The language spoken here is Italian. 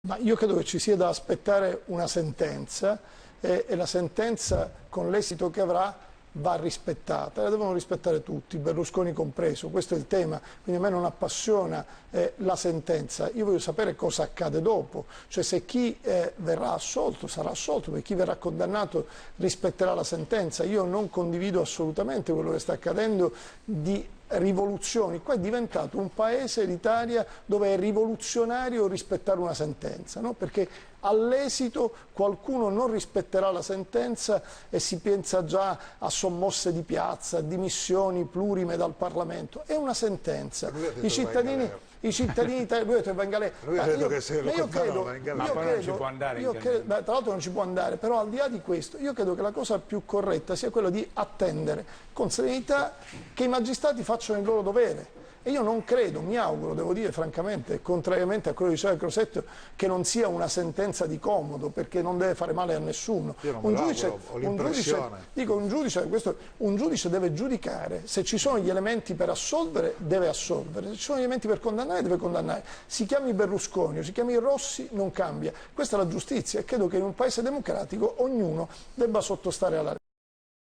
Ma io credo che ci sia da aspettare una sentenza e la sentenza, con l'esito che avrà, va rispettata. La devono rispettare tutti, Berlusconi compreso. Questo è il tema. Quindi a me non appassiona la sentenza. Io voglio sapere cosa accade dopo. Cioè se chi verrà assolto sarà assolto, perché chi verrà condannato rispetterà la sentenza. Io non condivido assolutamente quello che sta accadendo di rivoluzioni. Qua è diventato un paese, l'Italia, dove è rivoluzionario rispettare una sentenza, no? Perché all'esito qualcuno non rispetterà la sentenza e si pensa già a sommosse di piazza, a dimissioni plurime dal Parlamento. È una sentenza. I cittadini italiani, lui ha detto che va in galera. Lui ha detto che se lo condannano va in galera. Ma poi non ci può andare in galera. Tra l'altro non ci può andare, però al di là di questo io credo che la cosa più corretta sia quella di attendere con serenità che i magistrati facciano il loro dovere. E io non credo, mi auguro, devo dire francamente, contrariamente a quello che diceva Crosetto, che non sia una sentenza di comodo, perché non deve fare male a nessuno. Io non me lo auguro, ho l'impressione. Un giudice deve giudicare, se ci sono gli elementi per assolvere, deve assolvere, se ci sono gli elementi per condannare, deve condannare. Si chiami Berlusconi o si chiami Rossi, non cambia. Questa è la giustizia e credo che in un paese democratico ognuno debba sottostare alla